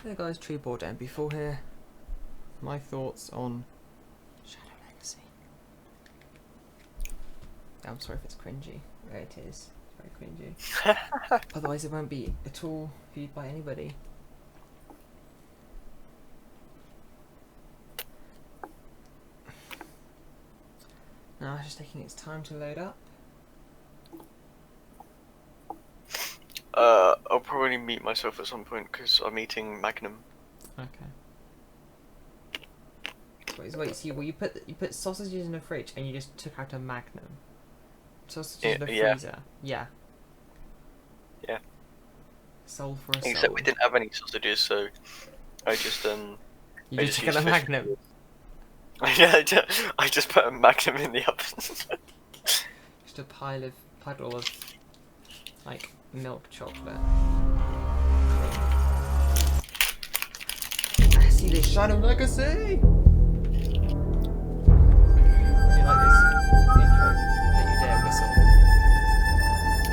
Hey guys, Treeboard MP4 here. My thoughts on Shadow Legacy. I'm sorry if it's cringy. Yeah, it is. It's very cringy. Otherwise it won't be at all viewed by anybody. Now it's just taking its time to load up. I'll probably meet myself at some point because I'm eating Magnum. Okay. Wait, see, well, you put sausages in a fridge and you just took out a Magnum. Sausages in the Yeah. freezer. Yeah. Yeah. Soul for a soul. Except we didn't have any sausages, so I just You just took out a Magnum. Yeah, I just put a Magnum in the oven. Just a puddle of like milk chocolate. I see this Shadow Legacy. You like this intro that you dare whistle?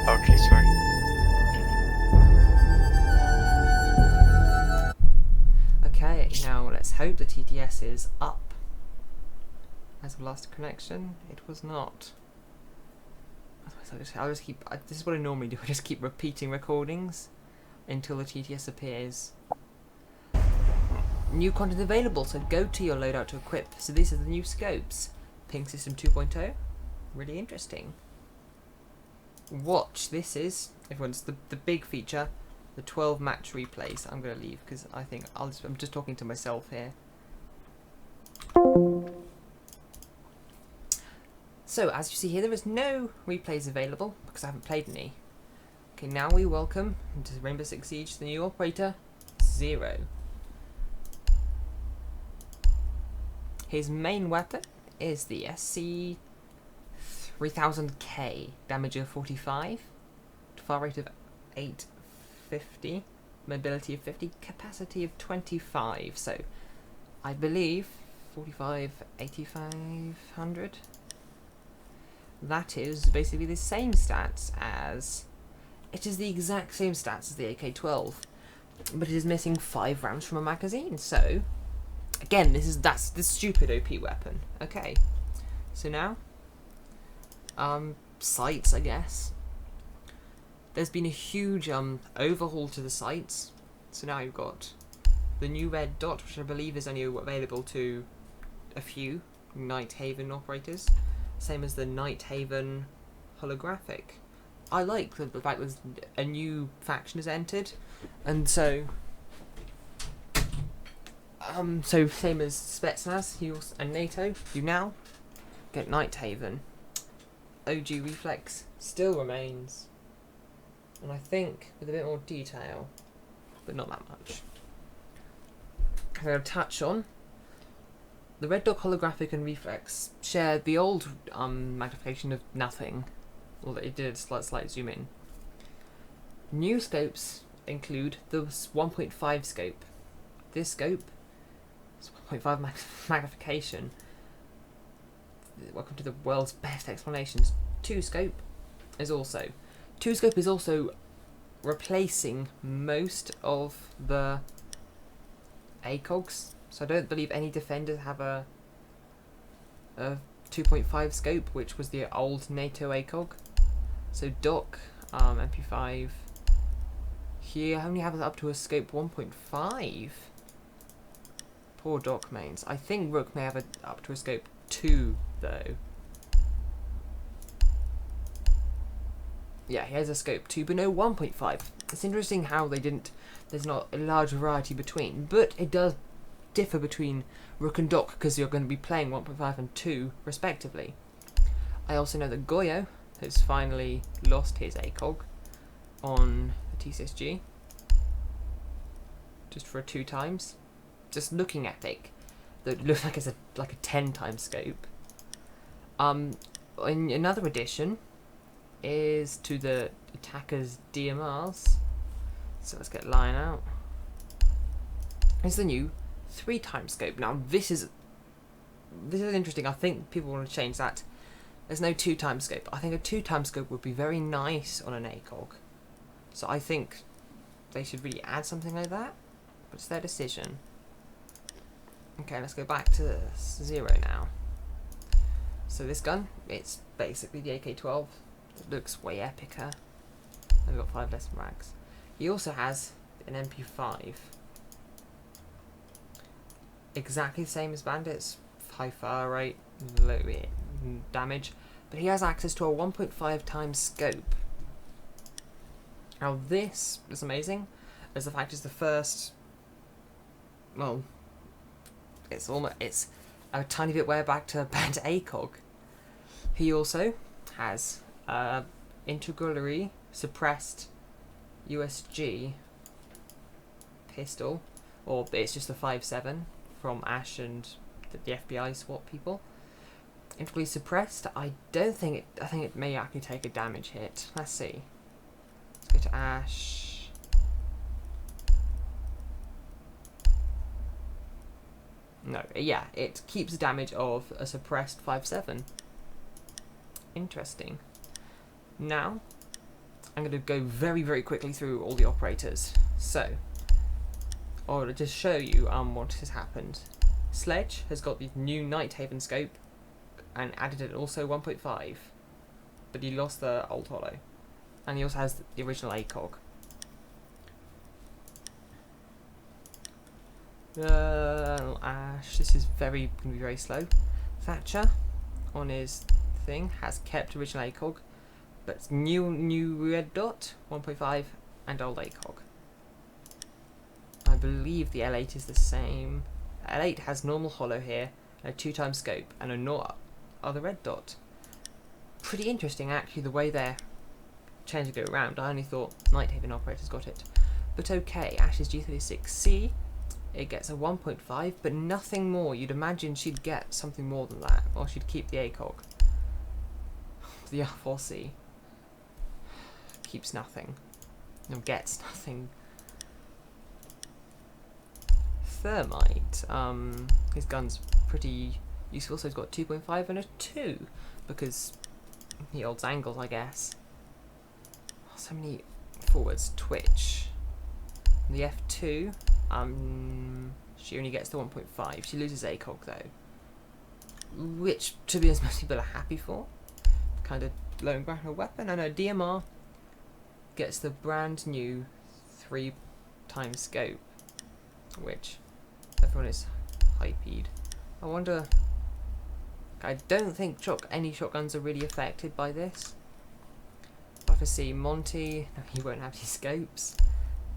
Okay, sorry. Okay, now let's hope the TTS is up. As of last connection, it was not. Otherwise, I'll just keep. This is what I normally do. I just keep repeating recordings until the TTS appears. New content available, so go to your loadout to equip. So these are the new scopes. Ping System 2.0. Really interesting. Watch, this is, everyone's the big feature, the 12 match replays. I'm going to leave because I think I'm just talking to myself here. So, as you see here, there is no replays available because I haven't played any. Okay, now we welcome into Rainbow Six Siege the new operator, Zero. His main weapon is the SC 3000K, damage of 45, fire rate of 850, mobility of 50, capacity of 25. So, I believe 45, 8500. That is basically the same stats as. It is the exact same stats as the AK-12, but it is missing 5 rounds from a magazine. So, again, that's the stupid OP weapon. Okay, so now, sights, I guess. There's been a huge overhaul to the sights. So now you've got the new red dot, which I believe is only available to a few Nighthaven operators. Same as the Nighthaven holographic. I like the fact that a new faction has entered, and so same as Spetsnaz and NATO, you now get Nighthaven. OG reflex still remains, and I think with a bit more detail, but not that much. I'm going to touch on the Red Dot holographic and reflex share the old magnification of nothing, although it did a slight zoom in. New scopes include the 1.5 scope. This scope is 1.5 magnification. Welcome to the world's best explanations. 2 scope is also replacing most of the ACOGs. So I don't believe any defenders have a 2.5 scope, which was the old NATO ACOG. So Doc, MP5 here only have it up to a scope 1.5. Poor Doc mains. I think Rook may have it up to a scope 2 though. Yeah, he has a scope 2, but no 1.5. It's interesting how there's not a large variety between, but it does differ between Rook and Doc because you're going to be playing 1.5 and 2 respectively. I also know that Goyo has finally lost his ACOG on the TCSG just for 2 times. Just looking epic. That looks like it's like a 10 times scope. In another addition is to the attackers DMRs. So let's get Lion out. It's the new 3 times scope. Now this is interesting. I think people want to change that. There's no 2 times scope. I think a 2 times scope would be very nice on an ACOG. So I think they should really add something like that. but it's their decision. Okay, let's go back to 0 now. So this gun, it's basically the AK-12. It looks way epicer. I've got 5 less rags. He also has an MP5. Exactly the same as Bandits. High fire rate, low damage. But he has access to a 1.5 times scope. Now this is amazing, as the fact is the first, well, it's a tiny bit way back to Bandit ACOG. He also has integrally suppressed USG pistol, or it's just a 5.7 from Ash and the FBI SWAT people. Integrally suppressed. I think it may actually take a damage hit. Let's see. Let's go to Ash. No, yeah, it keeps the damage of a suppressed 5.7. Interesting. Now, I'm going to go very, very quickly through all the operators. So, I'll just show you what has happened. Sledge has got the new Nighthaven scope and added it also 1.5, but he lost the old holo. And he also has the original ACOG. Ash, this is going to be very slow. Thatcher, on his thing, has kept original ACOG, but it's new red dot, 1.5, and old ACOG. I believe the L8 is the same. L8 has normal holo here, and a 2 times scope, and a other red dot. Pretty interesting actually the way they're changing it around. I only thought Nighthaven operators got it. But okay, Ash's G36C, it gets a 1.5, but nothing more. You'd imagine she'd get something more than that, or she'd keep the ACOG. The R4C keeps nothing. No, gets nothing. Thermite, his gun's pretty useful, so he's got 2.5 and a 2, because he holds angles, I guess. So many forwards. Twitch. The F2, she only gets the 1.5. She loses ACOG though, which, to be honest, most people are happy for. Kind of low and grapple weapon. And her DMR gets the brand new 3 times scope, which everyone is hyped. I wonder. I don't think any shotguns are really affected by this. I see Monty. No, he won't have any scopes.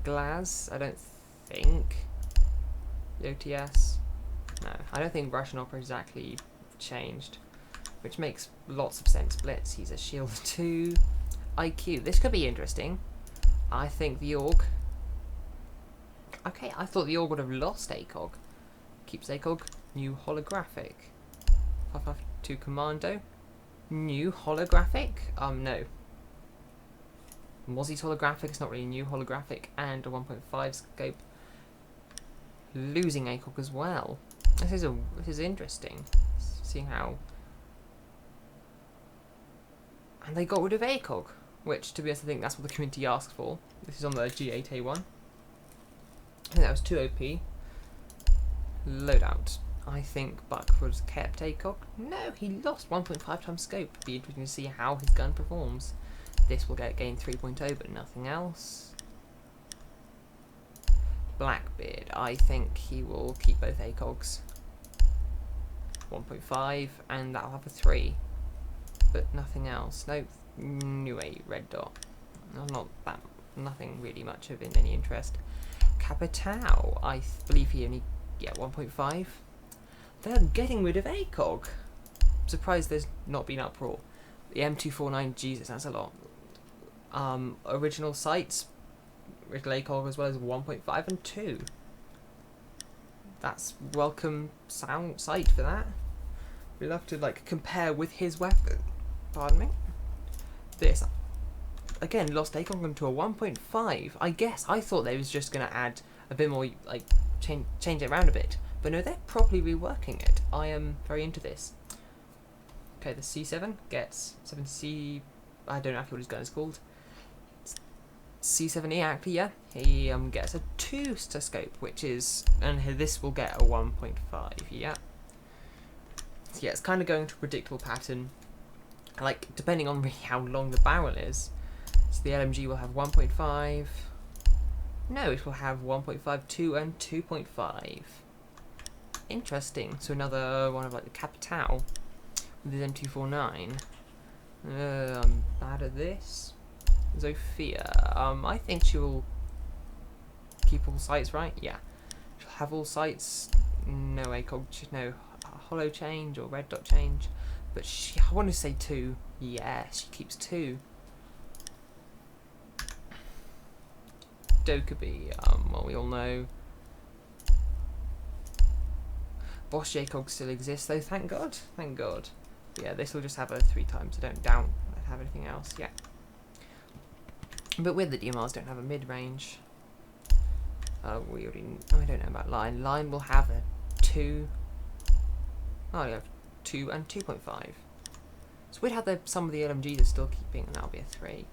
Glaz, I don't think. The OTS. No, I don't think Russian operators actually changed, which makes lots of sense. Blitz, he's a shield 2. IQ, this could be interesting. I think the AUG. Okay, I thought the AUG would have lost ACOG. Keeps ACOG. New holographic. 552 Commando. New holographic? No. Mozzie's holographic, it's not really new holographic, and a 1.5 scope. Losing ACOG as well. This is interesting. Seeing how. And they got rid of ACOG, which, to be honest, I think that's what the community asked for. This is on the G8A1. I think that was too OP. Loadout. I think Buck was kept ACOG. No, he lost 1.5 times scope. Be interesting to see how his gun performs. This will gain 3.0, but nothing else. Blackbeard, I think he will keep both ACOGs. 1.5, and that'll have a 3. But nothing else. No, new 8 red dot. Nothing really much of any interest. Capitao, I believe he only get 1.5. They're getting rid of ACOG. Surprised there's not been uproar. The M249, Jesus, that's a lot. Original sights, original ACOG as well as 1.5 and 2. That's welcome sight for that. We'll have to compare with his weapon. Pardon me. This again lost ACOG to a 1.5. I guess I thought they was just gonna add a bit more, change it around a bit, but no, they're properly reworking it. I am very into this. Okay, the C7 gets 7C. I don't know actually what his gun is called. C7E actually, yeah, he gets a 2 scope, which is, and this will get a 1.5, yeah. So yeah, it's kind of going to a predictable pattern, like depending on really how long the barrel is. So the LMG will have 1.5. No, it will have 1.5, 2, and 2.5. Interesting. So another one of like the Capital with the M249. I'm bad at this. Zofia. I think she will keep all sights, right? Yeah. She'll have all sights. No ACOG, no holo change or red dot change. But she, I want to say 2. Yeah, she keeps 2. Dokkaebi, well, we all know. Boss ACOG still exists though, thank God. Thank God. But yeah, this will just have a 3 times, I don't doubt I'd have anything else, yeah. But with the DMRs don't have a mid-range. We already, I don't know about Line. Line will have a 2. Oh, you have 2 and 2.5. So we'd have some of the LMGs are still keeping, and that'll be a 3.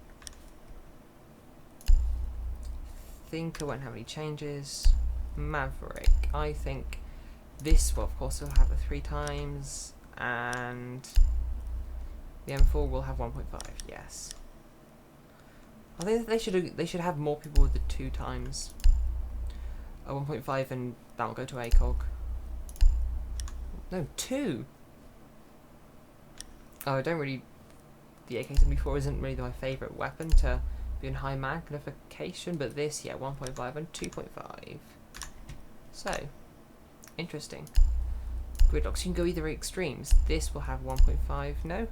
Think I won't have any changes. Maverick, I think this will of course will have a 3 times, and the M4 will have 1.5. Yes. I think they should have more people with the 2 times. 1.5, and that'll go to ACOG. No, 2. Oh, I don't really. The AK-74 isn't really my favourite weapon to be in high magnification, but this, yeah, 1.5 and 2.5. So, interesting. Gridlocks, you can go either extremes. This will have 1.5, no?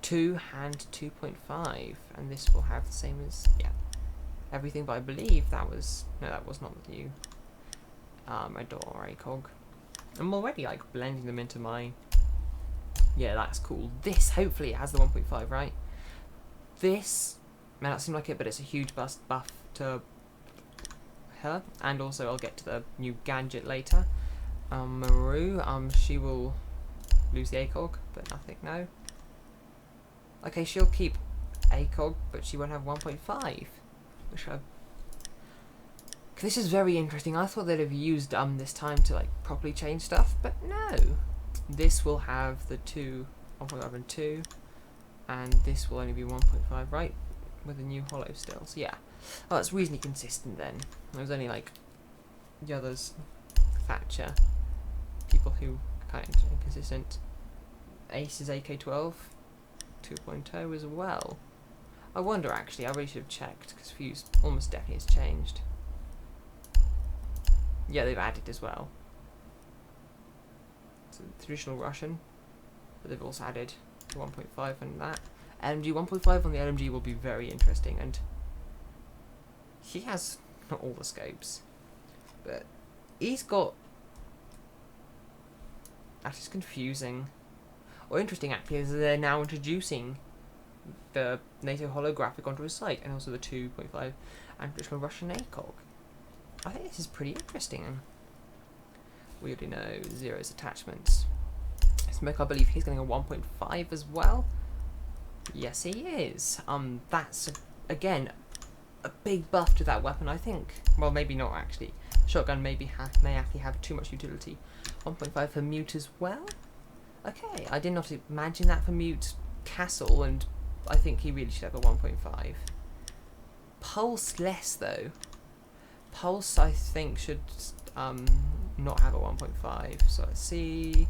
2 and 2.5, and this will have the same as, yeah, everything, but I believe that was, no, that was not with you. Red dot or ACOG. I'm already, like, blending them into my, yeah, that's cool. This, hopefully, it has the 1.5, right? This may not seem like it, but it's a huge buff to her, and also I'll get to the new gadget later. Maru, she will lose the ACOG, but nothing, no. Okay, she'll keep ACOG, but she won't have 1.5, which I... This is very interesting. I thought they'd have used this time to like properly change stuff, but no. This will have the 2, 1.5 and 2, and this will only be 1.5, right? With a new holo still, so yeah. Oh, that's reasonably consistent then. There was only like the others, Thatcher, people who are kind of inconsistent. Ace is AK-12, 2.0 as well. I wonder actually, I really should have checked, because Fuse almost definitely has changed. Yeah, they've added as well. It's a traditional Russian, but they've also added 1.5 and that. LMG 1.5 on the LMG will be very interesting, and he has not all the scopes, but he's got. That is confusing. Or interesting actually is they're now introducing the NATO holographic onto his site, and also the 2.5 and traditional Russian ACOG. I think this is pretty interesting. We already know Zero's attachments. Smoke, I believe he's getting a 1.5 as well. Yes, he is. That's again a big buff to that weapon. I think. Well, maybe not actually. Shotgun may actually have too much utility. 1.5 for Mute as well. Okay, I did not imagine that for Mute Castle, and I think he really should have a 1.5. Pulse less though. Pulse, I think, should not have a 1.5. So let's see.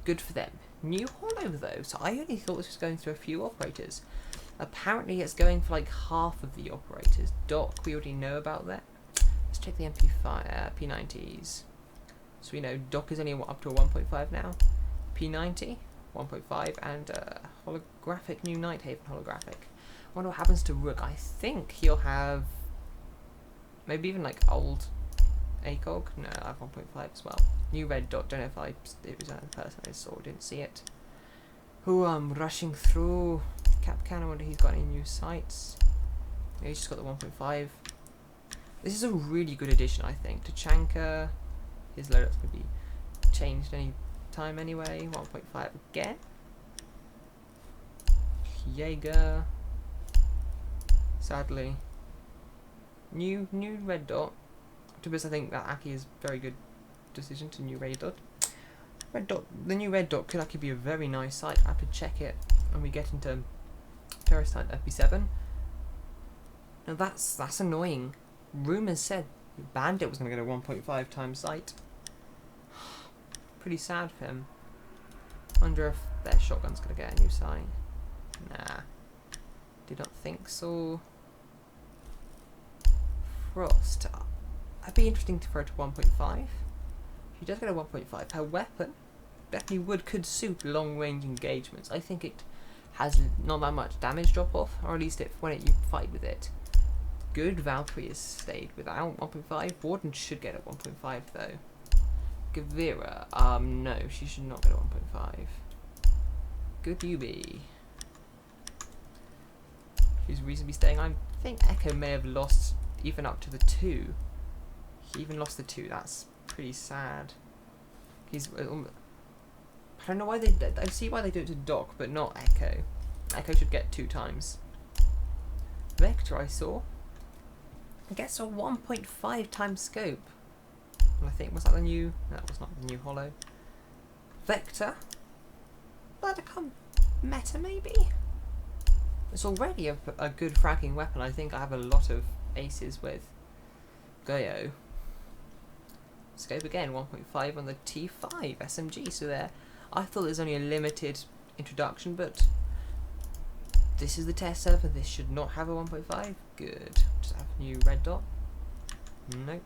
Good for them. New holo though. So I only thought this was going through a few operators. Apparently it's going for like half of the operators. Doc, we already know about that. Let's check the P90s. So we know Doc is only up to a 1.5 now. P90, 1.5, and holographic new Nighthaven holographic. I wonder what happens to Rook. I think he'll have maybe even like old ACOG. No, I have 1.5 as well. New red dot. Don't know if it was the person I saw. Didn't see it. Who rushing through Capcan. I wonder if he's got any new sights. Yeah, he's just got the 1.5. This is a really good addition, I think. Tachanka. His loadout's gonna be changed any time anyway. 1.5 again. Jaeger. Sadly. new red dot. To be honest, I think that Aki is a very good decision to new red dot. The new red dot could actually be a very nice site. I have to check it when we get into Terrorist Hunt FP7. Now that's annoying. Rumours said Bandit was going to get a 1.5 times sight. Pretty sad for him. Wonder if their shotgun's going to get a new sight. Nah. Did not think so. Frost. That'd be interesting for her to 1.5. She does get a 1.5. Her weapon definitely could suit long range engagements. I think it has not that much damage drop off, or at least when you fight with it. Good Valkyrie has stayed without 1.5. Warden should get a 1.5 though. Gavira, no, she should not get a 1.5. Good UB. She's reasonably staying. I think Echo may have lost even up to the 2. He even lost the 2. That's pretty sad. He's. I don't know why they. I see why they do it to Doc, but not Echo. Echo should get 2 times. Vector, I saw. I guess a 1.5 times scope. And I think was that the new? No, that was not the new holo. Vector. That'll come meta maybe. It's already a good fragging weapon. I think I have a lot of aces with Goyo. Scope again, 1.5 on the T5 SMG. So there, I thought there was only a limited introduction, but this is the test server. This should not have a 1.5. Good. Just have a new red dot. Nope.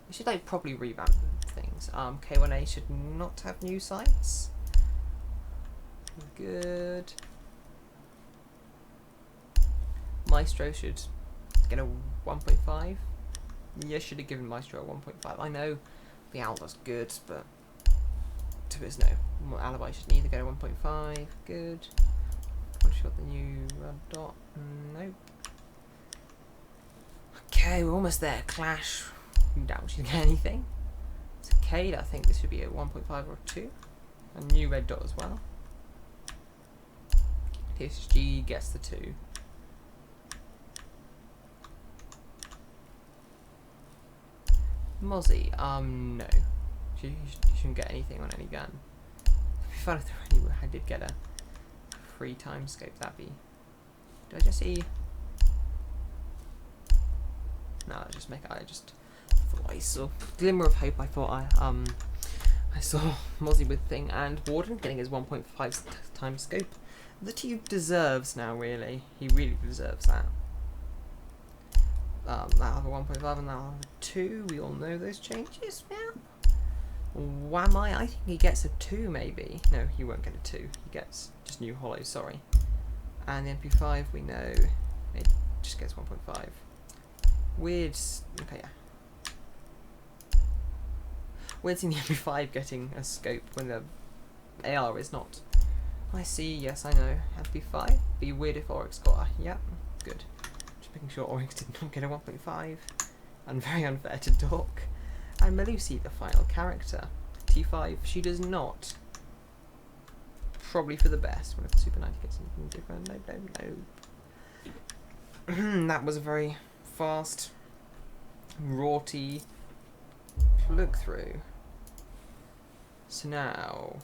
We should like probably revamp things. K1A should not have new sights. Good. Maestro should get a 1.5. Yeah, should have given Maestro a 1.5. I know the Alba's good, but to be honest, no. Alibi should neither get a 1.5. Good. What got the new red dot? Nope. Okay, we're almost there. Clash. Doubt she's get anything. It's okay. I think this should be a 1.5 or a 2. A new red dot as well. TSG gets the 2. Mozzie, no. She shouldn't get anything on any gun. It'd be fun if I did get a 3 times scope. That'd be. Did I just see? No, I just thought I saw glimmer of hope. I thought I saw Mozzie with thing and Warden getting his 1.5 times scope that he deserves now. Really, he really deserves that. That'll have a 1.5 and that'll have a 2. We all know those changes. Yeah. Whammy, I think he gets a 2 maybe. No, he won't get a 2. He gets just new holo, sorry. And the MP5 we know it just gets 1.5. Weird. Okay, yeah. Weird seeing the MP5 getting a scope when the AR is not. I see, yes I know. MP5. Be weird if Oryx got a. Yep, good. Making sure Oryx did not get a 1.5, and very unfair to Doc. And Melusi, the final character, T5, she does not. Probably for the best. What if Super 90 gets something different? No. That was a very fast, rorty look through. So now,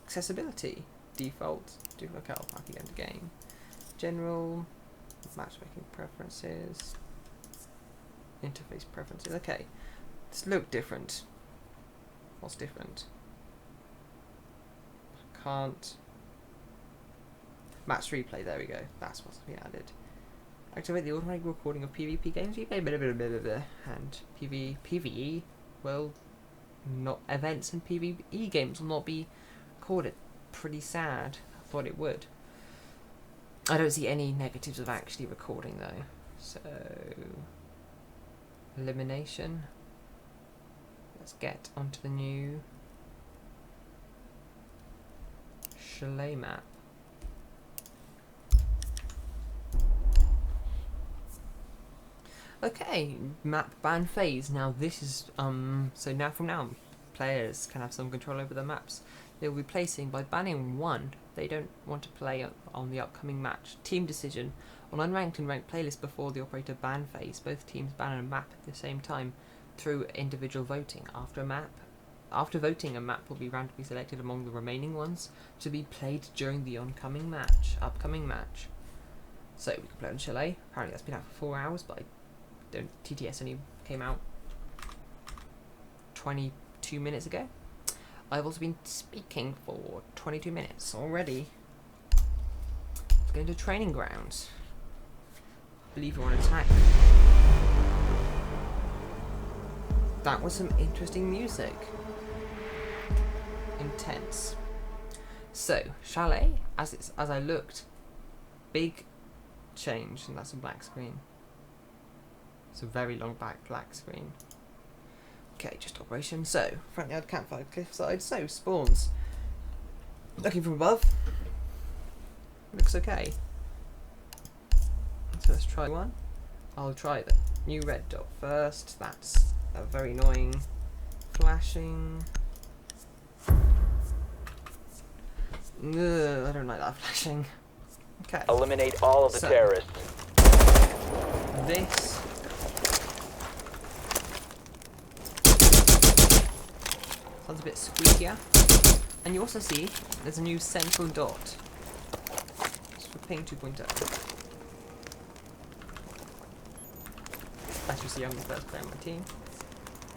accessibility, default, do look out back again to game, general. Matchmaking preferences, interface preferences. Okay, let's look different. What's different? I can't. Match replay. There we go. That's what's been added. Activate the automatic recording of PvP games. You play and PvE. Well, not events and PvE games will not be recorded. Pretty sad. I thought it would. I don't see any negatives of actually recording though. So, elimination. Let's get onto the new Chalet map. Okay, map ban phase. Now this is so now from now on, players can have some control over the maps they will be placing by banning one they don't want to play on the upcoming match. Team decision. On unranked and ranked playlists before the operator ban phase, both teams ban a map at the same time through individual voting. After voting, a map will be randomly selected among the remaining ones to be played during the upcoming match. So we can play on Chalet. Apparently that's been out for 4 hours, but TTS only came out 22 minutes ago. I've also been speaking for 22 minutes already. Let's go into training grounds. I believe we're on attack. That was some interesting music. Intense. So, Chalet, as I looked, big change, and that's a black screen. It's a very long black screen. Okay, just operation. So, front yard campfire, cliffside. So, spawns. Looking from above. Looks okay. So let's try one. I'll try the new red dot first. That's a very annoying flashing. Ugh, I don't like that flashing. Okay. Eliminate all of the terrorists. This. Sounds a bit squeakier. And you also see there's a new central dot. It's for ping 2.0. As you see, I'm the first player on my team.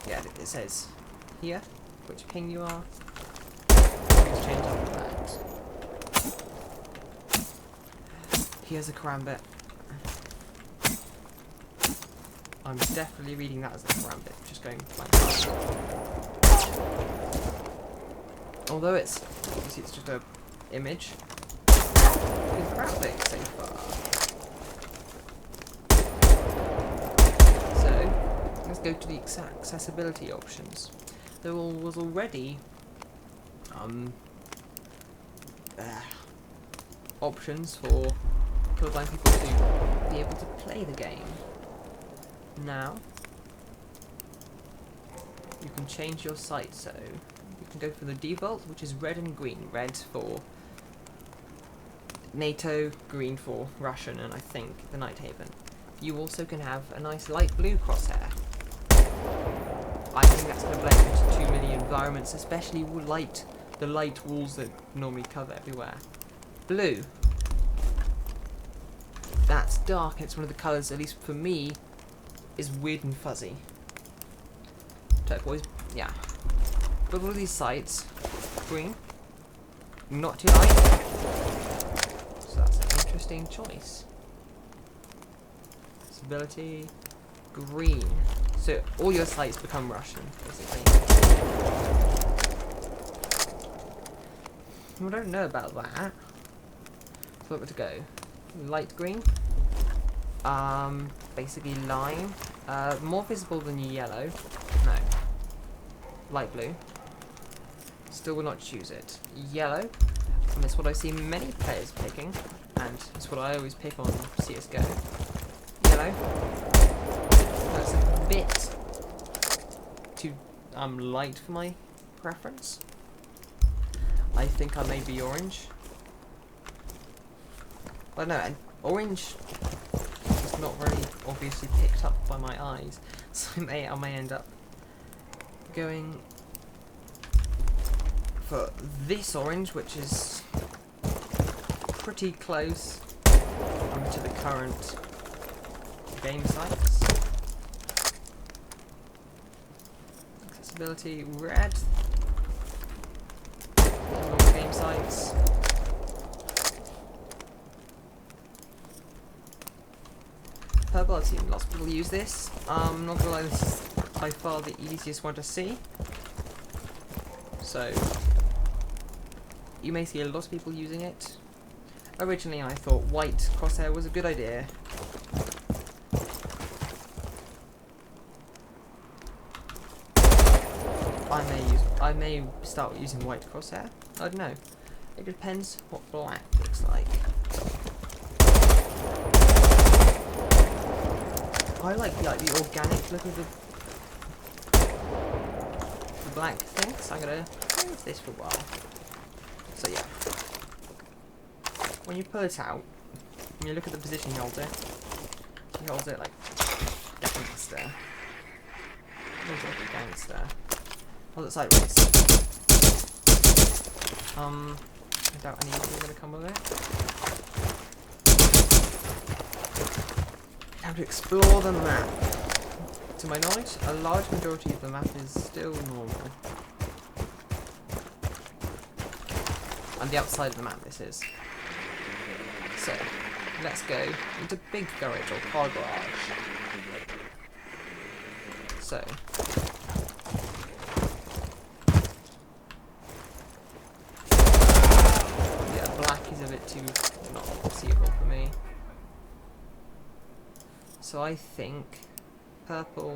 Yeah, it says here which ping you are. Let's change up that. Here's a karambit. I'm definitely reading that as a karambit, just going blank. Although it's, you see it's just a image. It's graphic so far. So, let's go to the accessibility options. There was already options for colorblind people to be able to play the game. Now, you can change your sight, so you can go for the default, which is red and green. Red for NATO, green for Russian, and I think the Night Haven. You also can have a nice light blue crosshair. I think that's going to blend into too many environments, especially the light walls that normally cover everywhere. Blue. That's dark, and it's one of the colours, at least for me, is weird and fuzzy. Turquoise, yeah. But all of these sides, green, not too light. So that's an interesting choice. Stability, green. So all your sites become Russian, basically. I don't know about that. So where to go? Light green. Basically lime. More visible than yellow. No. Light blue. Still will not choose it. Yellow. And that's what I see many players picking. And it's what I always pick on CSGO. Yellow. That's a bit too light for my preference. I think I may be orange. But no, and orange is not very obviously picked up by my eyes, so I may end up going for this orange, which is pretty close to the current game sites. Accessibility red. Normal game sites. Purple, I've seen lots of people use this. I'm not gonna lie, this is by far the easiest one to see. So, you may see a lot of people using it. Originally I thought white crosshair was a good idea. I may start using white crosshair. I don't know. It depends what black looks like. I like the organic look of the black thing, so I'm gonna use this for a while. So yeah. When you pull it out, You look at the position he holds it. He holds it like gangster. Holds it like a gangster. Holds it sideways. I doubt anything is going to come of it. Time to explore the map. To my knowledge, a large majority of the map is still normal. On the outside of the map this is. So, let's go into big garage or car garage. So. Yeah, black is a bit too not seeable for me. So I think purple,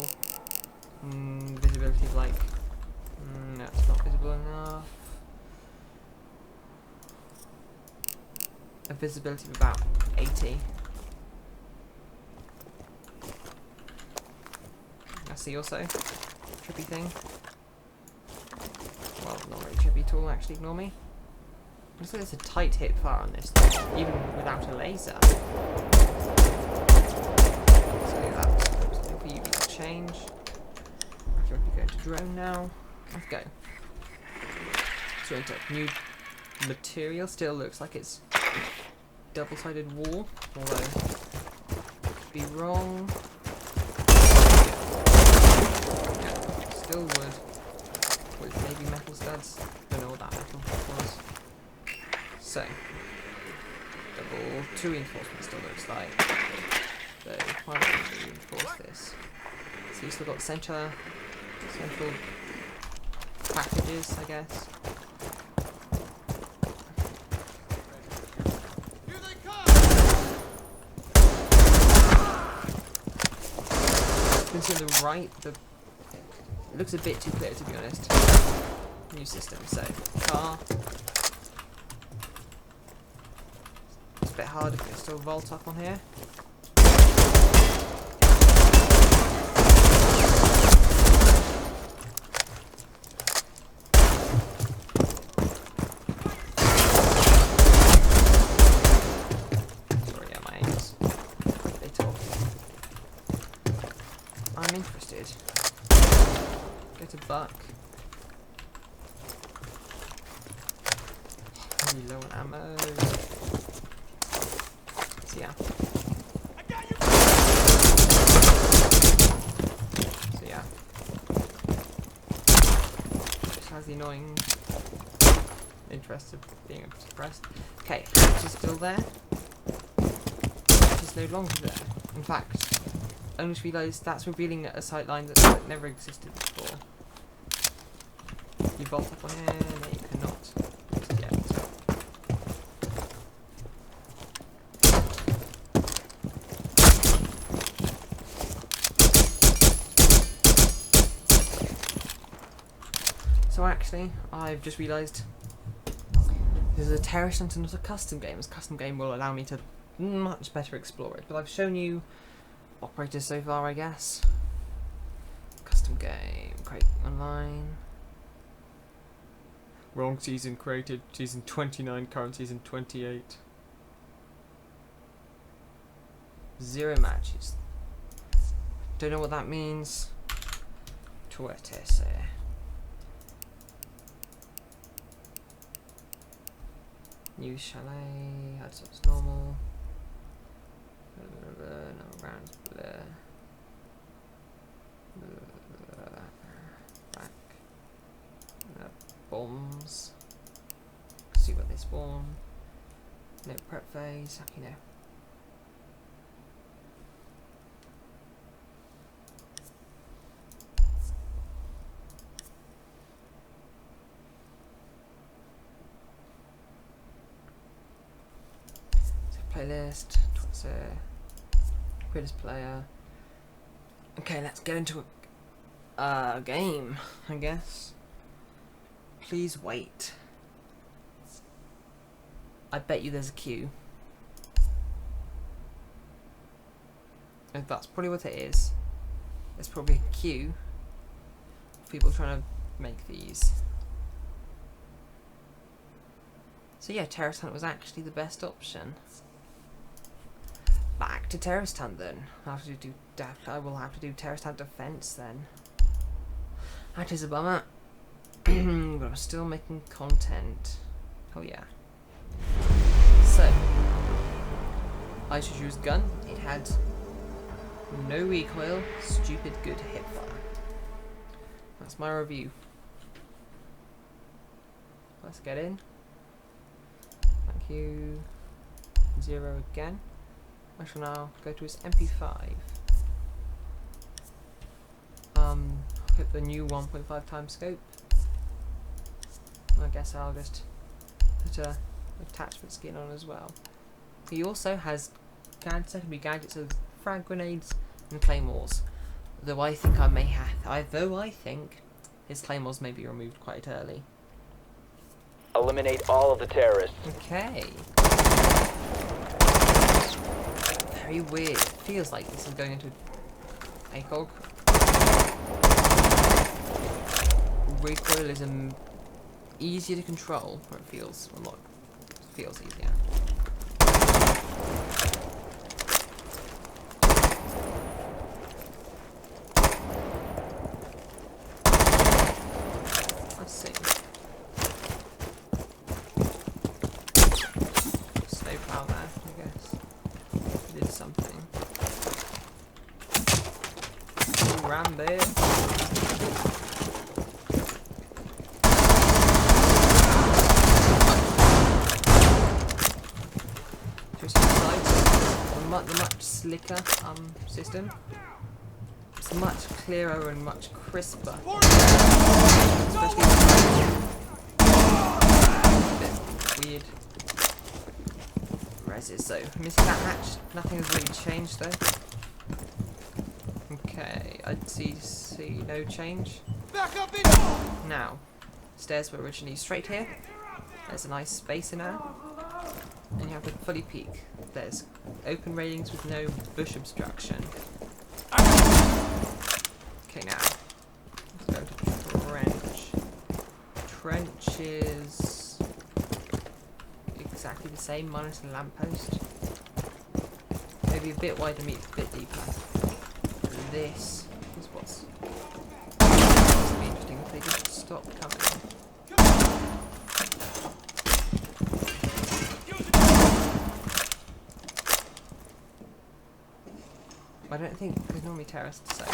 visibility of like, no, it's not visible enough. A visibility of about 80. I see also, trippy thing. Well, not very trippy at all, actually, ignore me. Looks like there's a tight hip fire on this thing, even without a laser. For you to change. I have to go to drone now. Let's go. So into new material. Still looks like it's double-sided wall, although could be wrong. Yeah, still wood with maybe metal studs. Don't know what that metal was. So double 2 reinforcements still looks like. So why don't we reinforce this? So you've still got central packages, I guess. Here they come! You can see on the right, it looks a bit too clear to be honest. New system, so car. It's a bit hard if it's still vault up on here. I'm interested. Get a buck. Really low on ammo. So yeah. So yeah. Just has the annoying interest of being suppressed. Okay, hatch is still there. Hatch is no longer there. In fact, I just realised that's revealing a sight line that never existed before. You vault up on here, no you cannot. Not yet. So actually, I've just realised this is a terrorist hunt and not a custom game. As custom game will allow me to much better explore it. But I've shown you operators so far, I guess. Custom game, create online. Wrong season created, season 29, current season 28. 0 matches. Don't know what that means. Tuertese. New chalet, that's normal. No rounds, back. Bombs. See where they spawn. No prep phase, you know. So playlist, what's greatest player. Okay, let's get into a game, I guess. Please wait. I bet you there's a queue. And that's probably what it is. There's probably a queue of people trying to make these. So yeah, Terrorist Hunt was actually the best option. Back to terrorist hunt then. I will have to do terrorist hunt defense then. That is a bummer. But I'm still making content. Oh yeah. So, I should use gun. It had no recoil, stupid good hipfire. That's my review. Let's get in. Thank you. 0 again. I shall now go to his MP5. Hit the new 1.5 times scope. I guess I'll just put a attachment skin on as well. He also has secondary gadgets of frag grenades and claymores. Though I think his claymores may be removed quite early. Eliminate all of the terrorists. Okay. Very weird. It feels like this is going into ACOG. Recoil is easier to control, or it feels a lot. It feels easier. Let's see. Snowplow there, I guess. Did something. Rambo. The much slicker system. It's much clearer and much crisper. Especially a bit weird reses. So missing that hatch. Nothing has really changed though. Okay, I'd see no change. Now, stairs were originally straight here. There's a nice spacer now. And you have to fully peek. There's open railings with no bush obstruction. Okay, now let's go to trench. Trench is exactly the same, minus the lamppost. Maybe a bit wider, a bit deeper. This is what's going to be interesting if they just stop coming. I don't think there's normally terrorists, so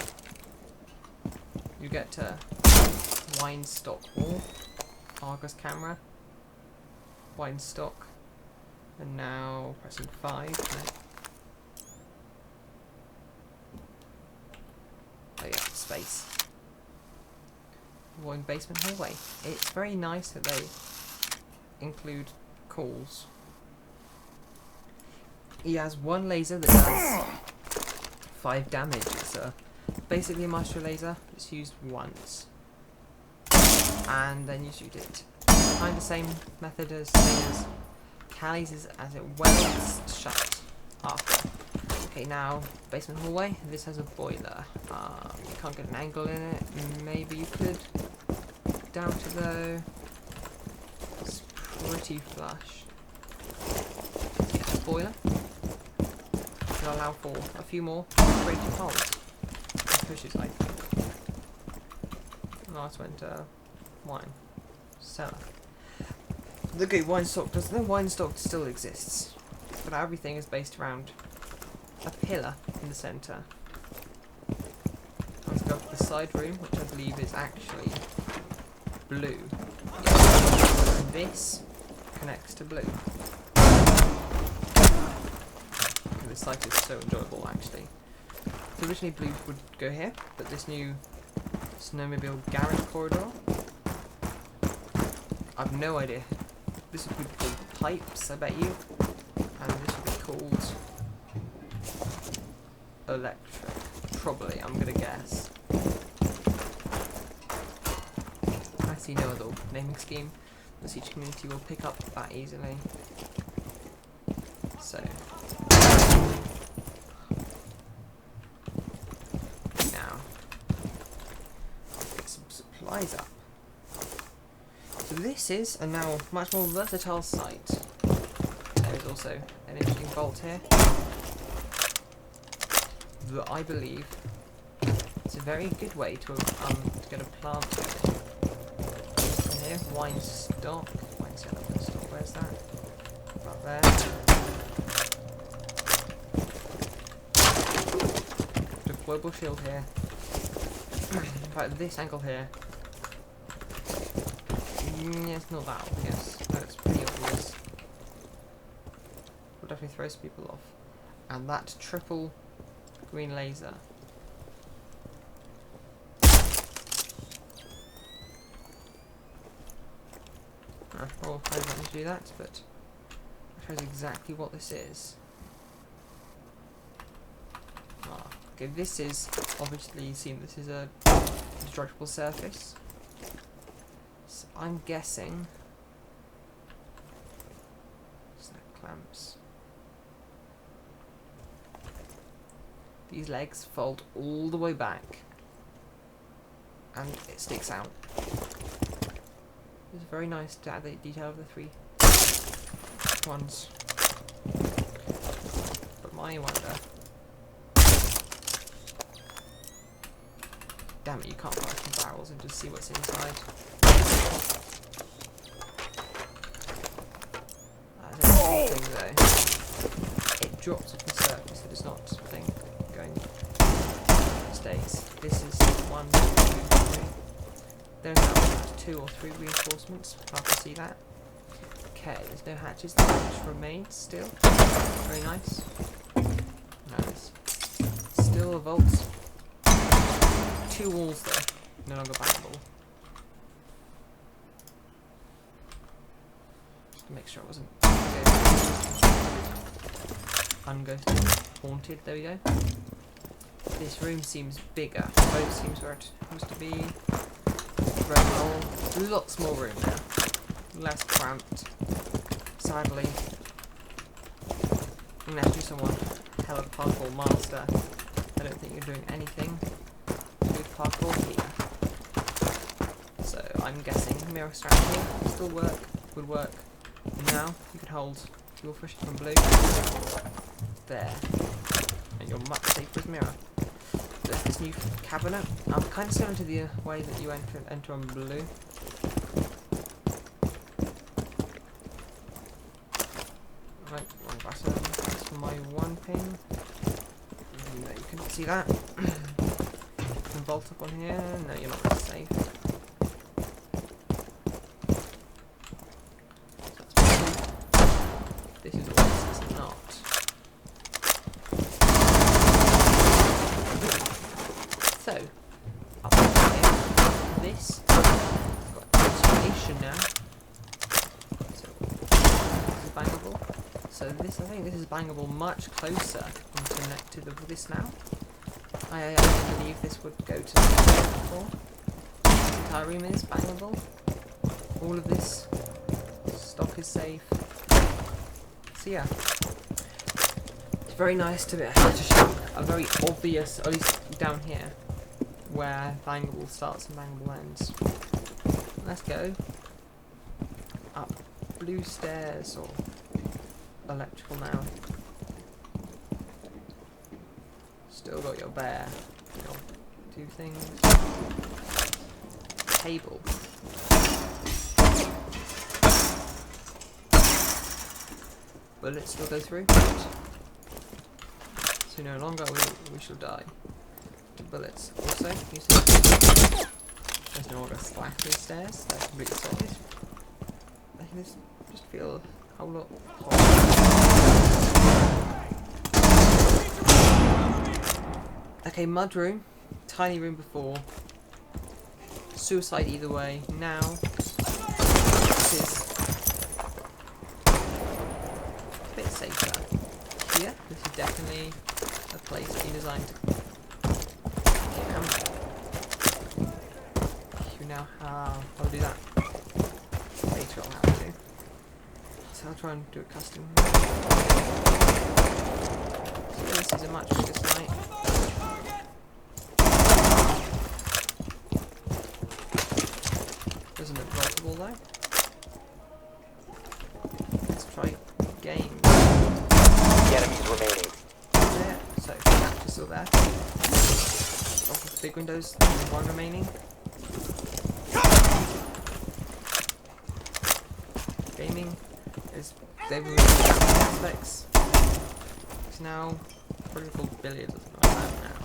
you get to wine stock wall, Argus camera, wine stock, and now pressing 5. Oh yeah, space. Wine basement hallway. It's very nice that they include calls. He has one laser that does 5 damage. It's basically a master laser. It's used once, and then you shoot it. Kind of the same method as Callie's, as it welds shut after. Okay, now basement hallway. This has a boiler. You can't get an angle in it. Maybe you could. Down to though. It's pretty flush. Yeah, boiler. Will allow for a few more creative holes. Pushes, I think. Last went wine cellar. The good wine stock still exists, but everything is based around a pillar in the centre. Let's go to the side room, which I believe is actually blue. Yeah. And this connects to blue. This site is so enjoyable, actually. So originally blue would go here, but this new snowmobile garage corridor, I've no idea. This would be called pipes, I bet you, and this would be called electric. Probably, I'm gonna guess. I see no other naming scheme that each community will pick up that easily. So. Up. So this is a now much more versatile site. There is also an interesting vault here. that I believe it's a very good way to get a plant in here. Wine stock. Wine cellar stock. Where's that? Up there. Deployable shield here. In fact, this angle here. Yeah, it's not that obvious. That's pretty obvious. Will definitely throw some people off. And that triple green laser. Well, I don't want to do that, but it shows exactly what this is. Okay, this is obviously, you've seen this is a destructible surface. So I'm guessing snap clamps. These legs fold all the way back and it sticks out. It's very nice to add the detail of the 3 ones. But my wonder. Damn it, you can't put some barrels and just see what's inside. That's interesting though. It drops off the surface, it is not something going stays. This is 1, 2, 3. There's now 2 or 3 reinforcements. I can see that. Okay, there's no hatches. The hatch remains still. Very nice. Nice. Still a vault. 2 walls though. No longer bankable. Just to make sure it wasn't unghosted. Haunted. There we go. This room seems bigger. Boat seems where it used to be. Lots more room now. Less cramped. Sadly. Unless you're someone hell of a parkour master, I don't think you're doing anything with parkour here. So I'm guessing mirror strategy still would work. Now you can hold your fish from blue there, and you're much safer with mirror. There's this new cabinet. I'm kind of similar to the way that you enter on blue. Right, wrong button. That's for my 1 ping. No, you couldn't see that. You can vault up on here. No, you're not really safe. This is what this is not. So, up here, this has got insulation now. So, this is bangable. So this, I think this is bangable much closer to this now. I believe this would go to the before. This entire room is bangable. All of this stock is safe. So yeah, it's very nice to be able to show a very obvious, at least down here, where bangable starts and bangable ends. Let's go up blue stairs or electrical now. Still got your bear. Your 2 things. Table. Bullets still go through. So no longer we shall die. The bullets also. You see, there's no longer slack these stairs. They're completely solid. Making this just feel a whole lot hotter. Okay, mud room. Tiny room before. Suicide either way. Now this is a bit safer. Here, this is definitely a place that you designed to camp. You now have. I'll do that later. I'll have to. So I'll try and do it custom. So this is a much bigger site. Doesn't look vaultable though. Let's try game. The enemies remaining. There. So capture still there. Of the big windows, one remaining. Gaming is they've removed aspects. It's now probably called billiards or something like that now.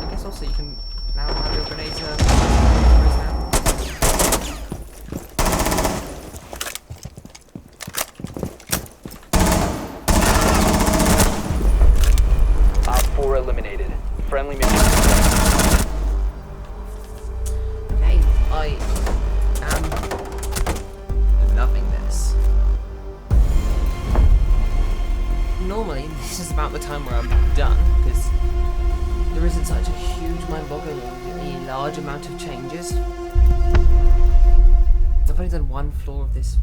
I guess also you can now have your grenades Eliminated. Friendly mission. Okay, I am loving this. Normally, this is about the time where I'm done, because there isn't such a huge mind-bogglingly large amount of changes. I've only done one floor of this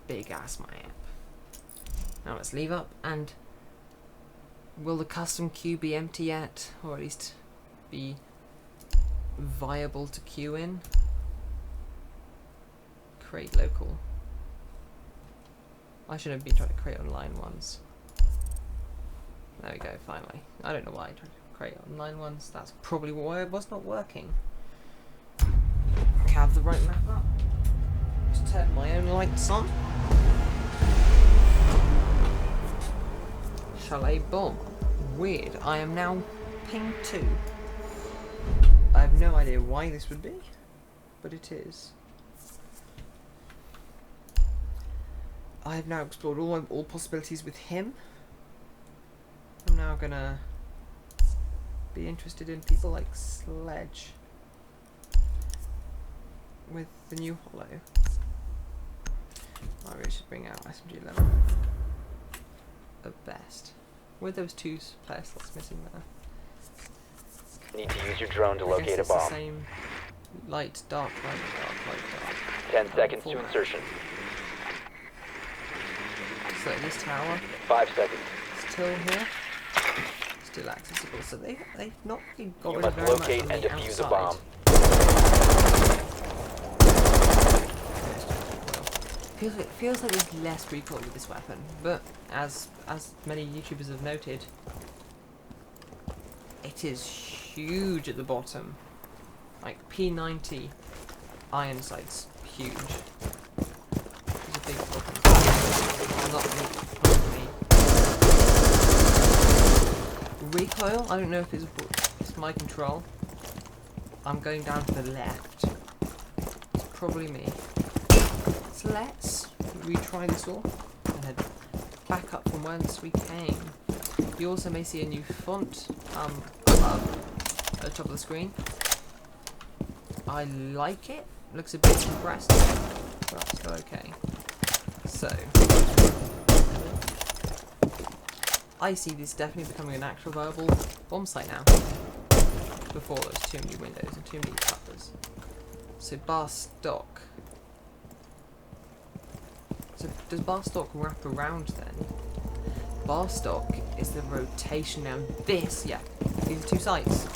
big-ass map. Now let's leave up and will the custom queue be empty yet? Or at least be viable to queue in? Create local. I should have been trying to create online ones. There we go, finally. I don't know why I tried to create online ones. That's probably why it was not working. Have the right map up. Just turn my own lights on. Chalet bomb. Weird. I am now ping 2. I have no idea why this would be, but it is. I have now explored all possibilities with him. I'm now gonna be interested in people like Sledge with the new Hollow. I really should bring out SMG-11 at best. Were those two player slots missing there? Need to use your drone to I guess locate a it's the bomb. same light, dark, light, dark, light, dark. 10 seconds to Format. insertion. So this tower 5 seconds. still here, still accessible. So they've not really got You rid of must very much locate on and the defuse a outside. bomb. Feels like there's less recoil with this weapon, but as many YouTubers have noted, it is huge at the bottom. Like P90 iron sight's huge. It's a big bottom. Not me. Recoil, I don't know if it's my control. I'm going down to the left. It's probably me. So let's retry this all and head back up from whence we came. You also may see a new font above at the top of the screen. I like it. Looks a bit compressed, but still okay. So I see this definitely becoming an actual viable bomb site now. Before those too many windows and too many buffers. So bar stock. So does bar stock wrap around then? Bar stock is the rotation now. This, yeah, these are 2 sites.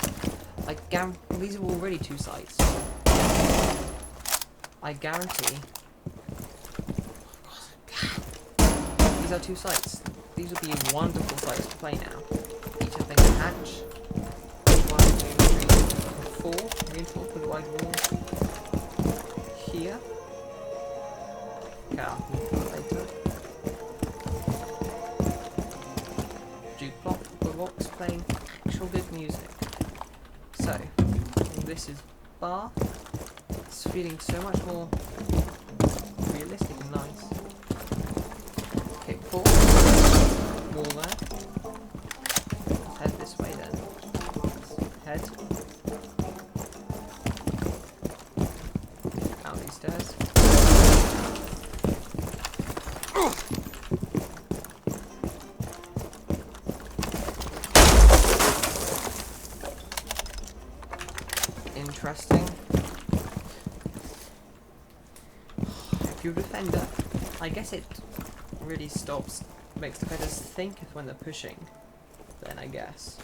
These are already 2 sites. I guarantee. These are 2 sites. These will be wonderful sites to play now. Each having a hatch. 1, 2, 3, 4. Reinforced with a wide wall. Here. Yeah, later. Jukebox playing actual good music. So, this is bar. It's feeling so much more realistic and nice. Okay, 4. Wall there. Let's head this way then. Head. Out these stairs. Interesting. If you're a defender, I guess it really makes defenders think if when they're pushing. Then I guess.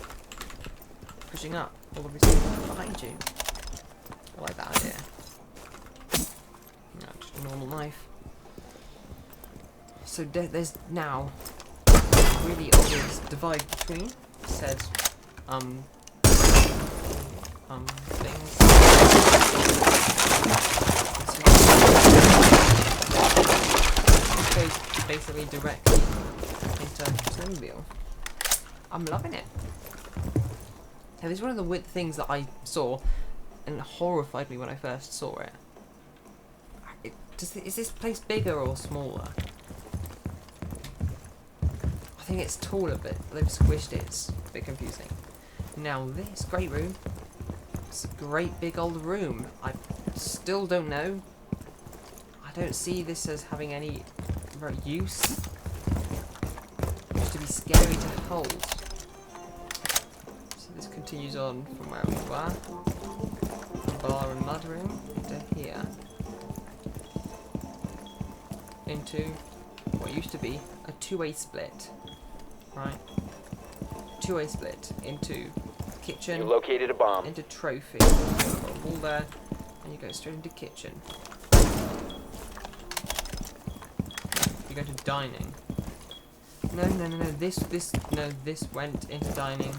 Pushing up, all of these things behind you. I like that idea. No, just a normal knife. So there's now a really obvious divide between said things. It goes basically directly into Snowmobile. I'm loving it. Now, this is one of the weird things that I saw and horrified me when I first saw it. Is this place bigger or smaller? I think it's taller, but they've squished it. It's a bit confusing. Now, this great room. It's a great big old room. I still don't know. I don't see this as having any use. It used to be scary to hold. So this continues on from where we were. The bar and mud room into here. Into what used to be a two-way split. Right? Two-way split into kitchen. You located a bomb. Into trophy. You've got a wall there, and you go straight into kitchen. You go to dining. No. This went into dining.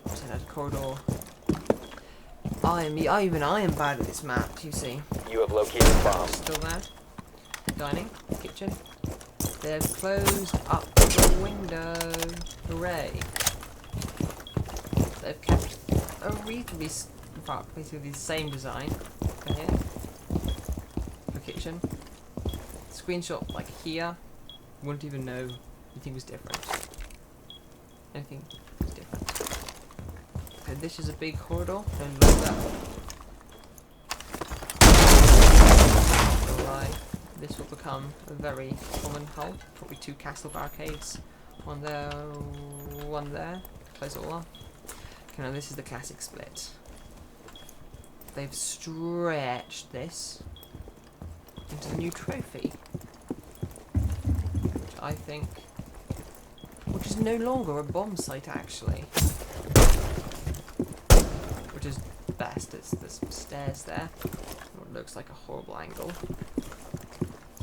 So there's a corridor. I am bad at this map. You see. You have located a bomb. Still there. Dining. Kitchen. They've closed up the window. Hooray. They've kept a reasonably, basically the same design for here. For kitchen. Screenshot like here. Wouldn't even know anything was different. Anything was different. Okay, this is a big corridor. Don't look that. Alright. This will become a very common hull. Probably 2 castle barricades. One there. Close it all off. Okay, now this is the classic split. They've stretched this into the new trophy. Which I think... which is no longer a bomb site, actually. Which is best. There's some stairs there. What looks like a horrible angle.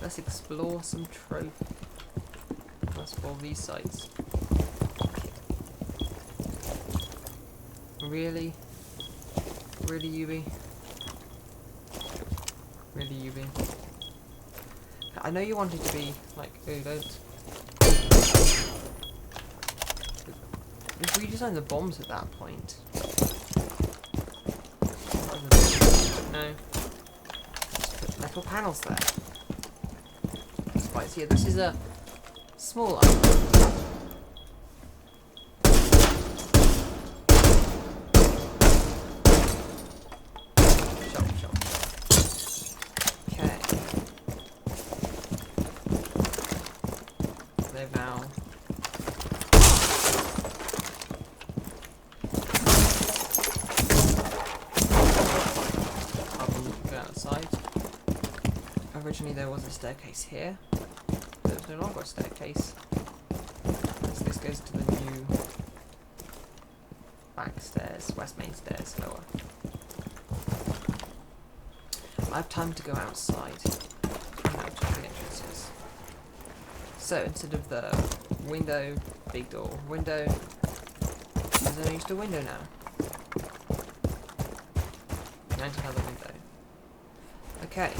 Let's explore some trophy. Let's explore these sites. Really? Really, Yubi? Really, Yubi? I know you wanted to be like, oh, don't. If we designed the bombs at that point. No. Just put metal panels there. Right, so yeah, this is a small island. Okay. They've now go outside. Originally there was a staircase here. There's no longer a staircase. So this goes to the new back stairs, west main stairs, lower. I have time to go outside and now check the entrances. So instead of the window, big door, window, there's only just a window now. And another window. Okay.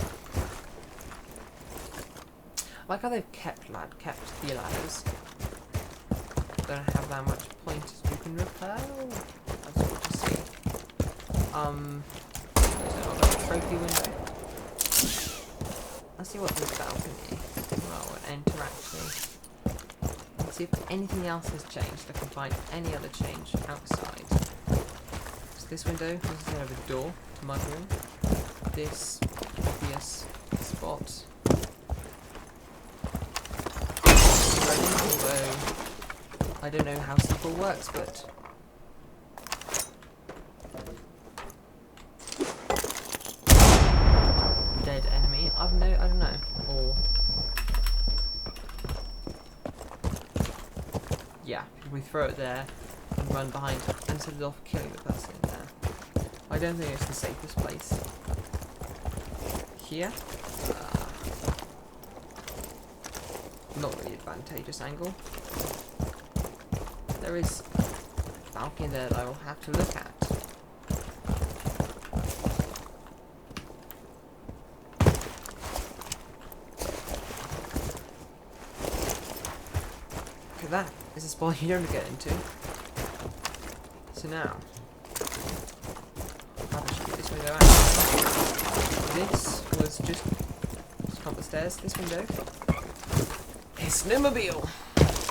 I like how they've kept the ladders. Don't have that much point as we can repel. That's what to see. There's another trophy window. Let's see what this balcony. Well, enter actually. Let's see if anything else has changed. I can find any other change outside. So this window, this is kind of a door to my room. This obvious spot. Although I don't know how simple works, but dead enemy. I don't know. Or yeah, we throw it there and run behind and set it off killing the person in there. I don't think it's the safest place. here. Not really advantageous angle. There is a balcony there that I will have to look at. Okay, that is a spot you don't get into. So now, I should get this window out. This was just up the stairs, this window. A snowmobile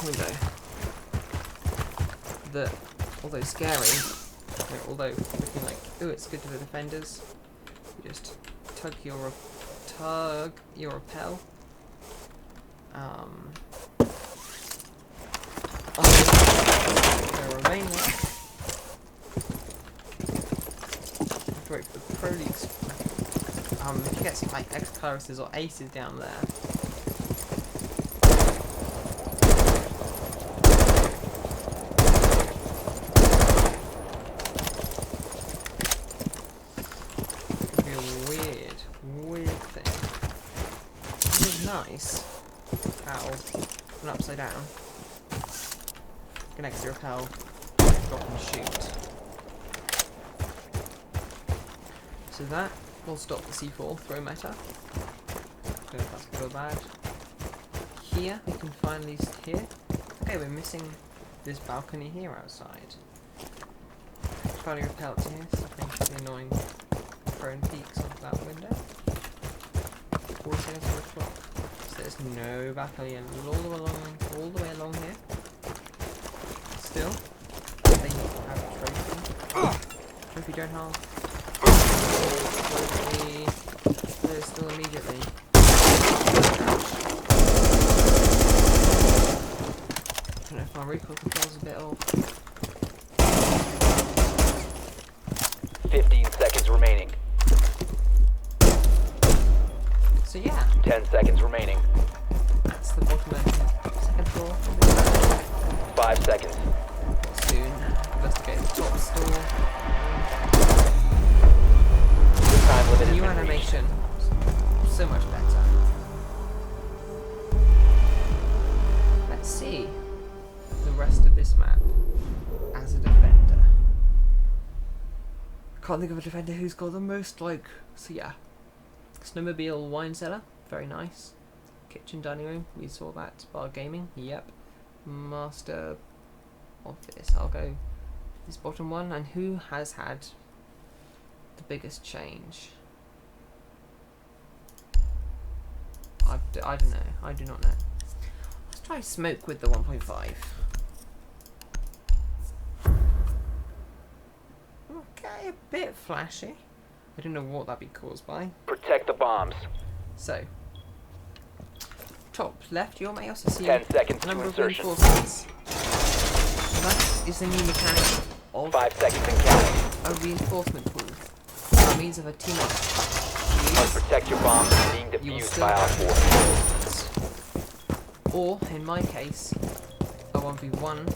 window. That, although scary, although looking like, ooh, it's good for the defenders, you just tug your rappel. There remain one. Have to wait for the pro leagues. If you get some like ex-Clarises or aces down there. It'd be a weird thing. It is nice. Ow. An upside down. Connects your rappel, drop and shoot. So that will stop the C4 throw meta. Don't know if that's good or bad. Here, we can find these here. Okay, we're missing this balcony here outside. Try to rappel to here, stopping the annoying prone peaks onto that window. 40 seconds on the clock. So there's no balcony and all the way along here. Still, they have a trophy. Trophy don't have. Trophy. There's still immediately. I don't know if my recoil control's a bit off. 15 seconds remaining. So yeah, 10 seconds remaining. that's the bottom of the second floor. 5 seconds. Soon, investigate the top store. Time limit The has new been animation, so much better. Let's see the rest of this map as a defender. Can't think of a defender who's got the most like. So yeah, snowmobile wine cellar, very nice. Kitchen dining room, we saw that. Bar gaming, yep. Master office. I'll go this bottom one. And who has had the biggest change? I don't know. I do not know. Let's try smoke with the 1.5. Okay, a bit flashy. I don't know what that'd be caused by. Protect the bombs. So, top left, you may also see 10 seconds a to number of insertion. reinforcements. That is the new mechanic of 5 seconds and counting. a reinforcement pool. That means if a teammate Must protect your bombs from being you will defused still by Op have 4. reinforcements. Or, in my case, a 1v1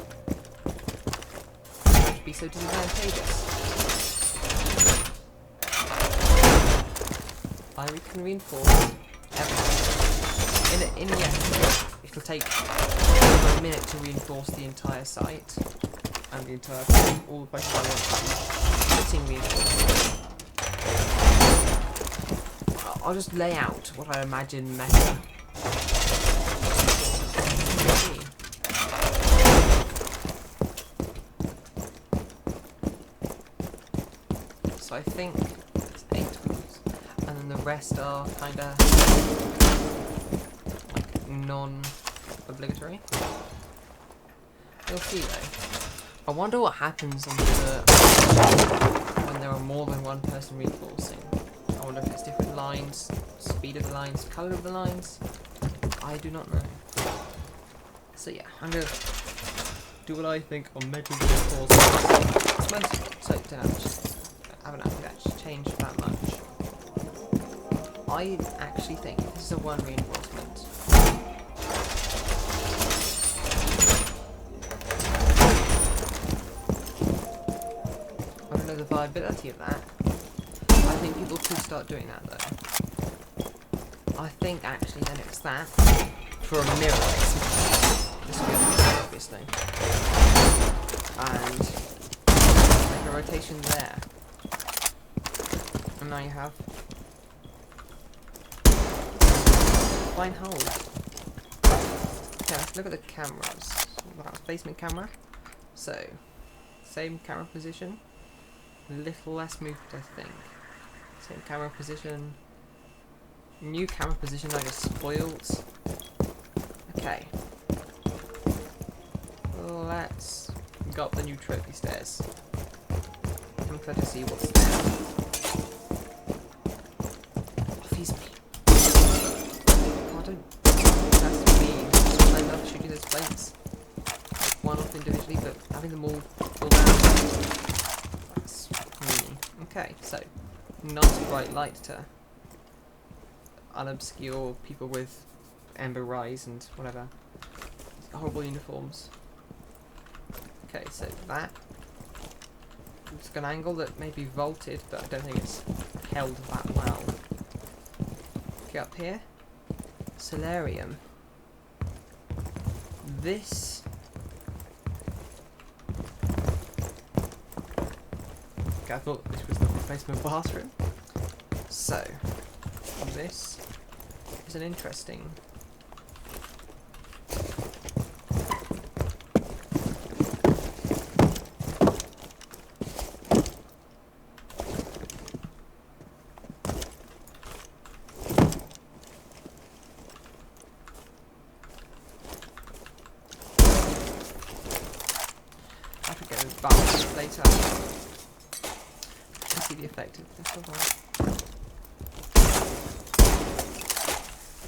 would be so disadvantageous. I can reinforce everything. In the end, it'll take over a minute to reinforce the entire site and the entire all the places I want to putting reinforcements. I'll just lay out what I imagine meta. So I think it's 8 tools, and then the rest are kind of like non-obligatory. You'll see though. I wonder what happens on when there are more than one person reinforcing. I wonder if it's different lines, speed of the lines, colour of the lines. I do not know. So yeah, I'm gonna do what I think on metal reinforcements. Most soaked damage. I haven't actually changed that much. I actually think this is a 1 reinforcement. I don't know the viability of that. I think people could start doing that though. I think actually then it's that for a mirror. This will be obviously. And like a rotation there. And now you have fine hold. Okay, let's look at the cameras. That was basement camera. So, same camera position. A little less movement, I think. Same camera position. New camera position I just spoiled. Okay. Let's go up the new trophy stairs. I'm glad to see what's there. Oh, he's me. Pardon? That's me. I love shooting those plates. Like one off individually, but having them all down. That's really. Okay, so nice bright light to unobscure people with amber eyes and whatever. Horrible uniforms. Okay, so that. It's got an angle that may be vaulted, but I don't think it's held that well. Okay, up here. Solarium. This. Okay, I thought this was the replacement bathroom. So, this is an interesting. I could go back later. You see the effect of this one.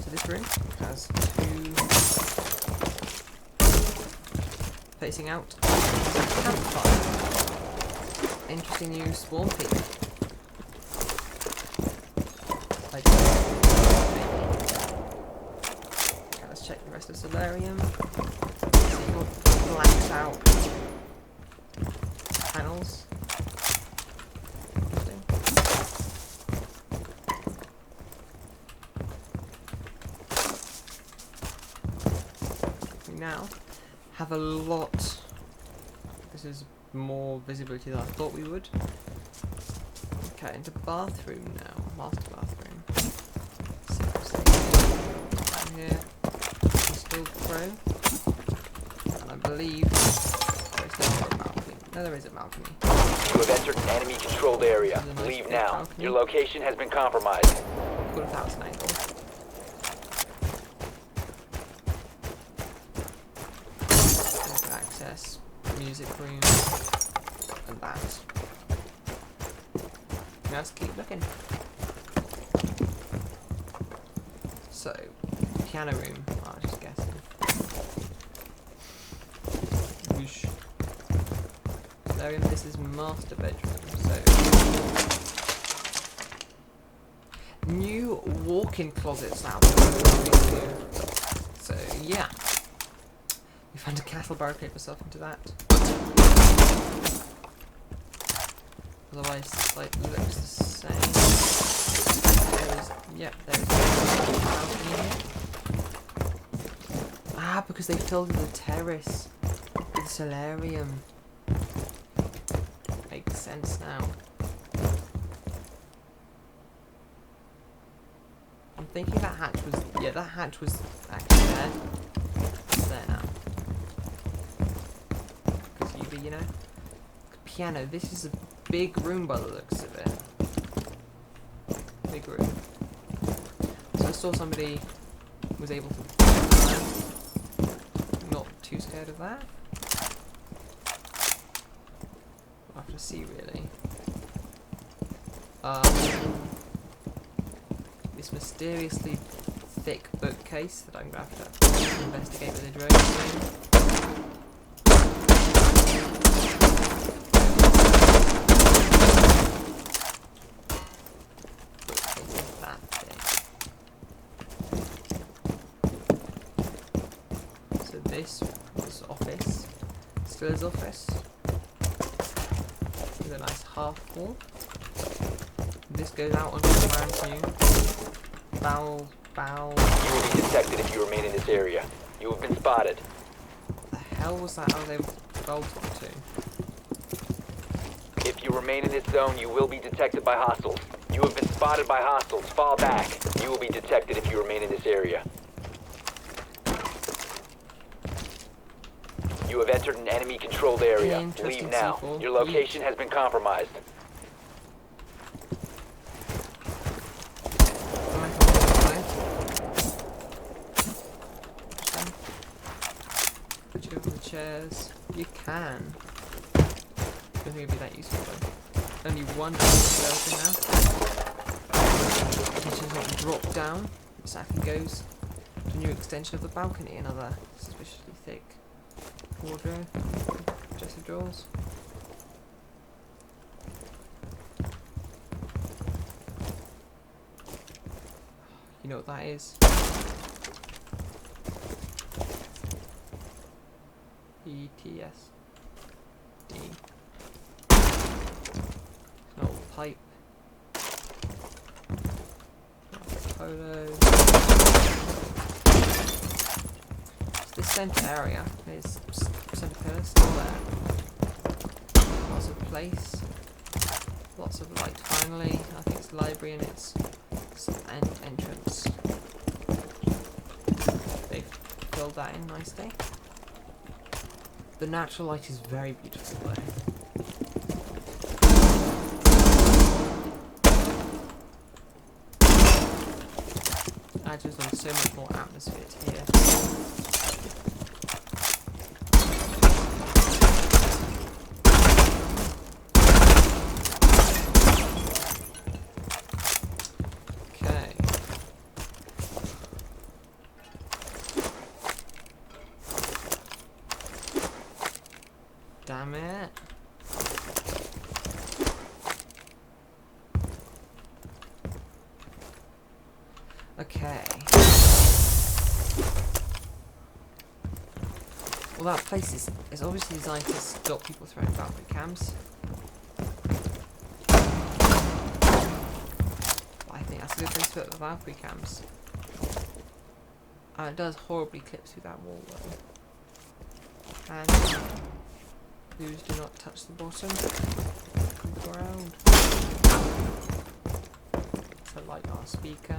So this room has two facing out. Campfire. Interesting new spawn peak. Okay, let's check the rest of Solarium. See your blacked out panels. Interesting. We now have a lot. This is more visibility than I thought we would. Okay, into bathroom now. Master bathroom. Seriously. Down here. Installed Pro. And I believe there's no balcony. No, there is a balcony. You have entered an enemy controlled area. This is a nice Leave big now. balcony. Your location has been compromised. Could have that was an angle. Open access, music room, and that. Now let's keep looking. So, piano room. Oh, I was just guessing. Whoosh. There, this is master bedroom. So. New walk-in closets now. So yeah, we found a castle, barricade myself into that. Otherwise, this like looks the same. There is, yep, there is. Ah, because they filled the terrace with the solarium. Makes sense now. I'm thinking that hatch was, yeah, that hatch was actually there. It's there now. Because UV, you know. Piano, this is a big room by the looks of it. Big room. So I saw somebody was able to, not too scared of that. We'll have to see really. This mysteriously thick bookcase that I'm going to have to investigate with a drone soon. Bookcase is that thing. So this was office. Still is office. With a nice half wall. This goes out onto the brand new Valve. You will be detected if you remain in this area. You have been spotted. What the hell was that? Oh, they bolted to. If you remain in this zone, you will be detected by hostiles. You have been spotted by hostiles. Fall back. You will be detected if you remain in this area. You have entered an enemy-controlled area. Interesting Leave now. C4. Your location has been compromised. Put you over the chairs. You can. Don't think it'd be that useful though. Only one version now. Which is not drop down. It actually goes to a new extension of the balcony. Another suspiciously thick wardrobe. Chest of drawers. You know what that is? ETS. D. An old pipe. Polo. So this centre area is centre pillar still there. Lots of place. Lots of light finally. I think it's the library and it's entrance. They've filled that in nicely. The natural light is very beautiful though. Adds on so much more atmosphere to here. Okay. Damn it. Okay. Well, that place is obviously designed to stop people throwing Valkyrie cams. But I think that's a good place to put the Valkyrie cams. And it does horribly clip through that wall though. And clues do not touch the bottom of the ground. So like our speaker.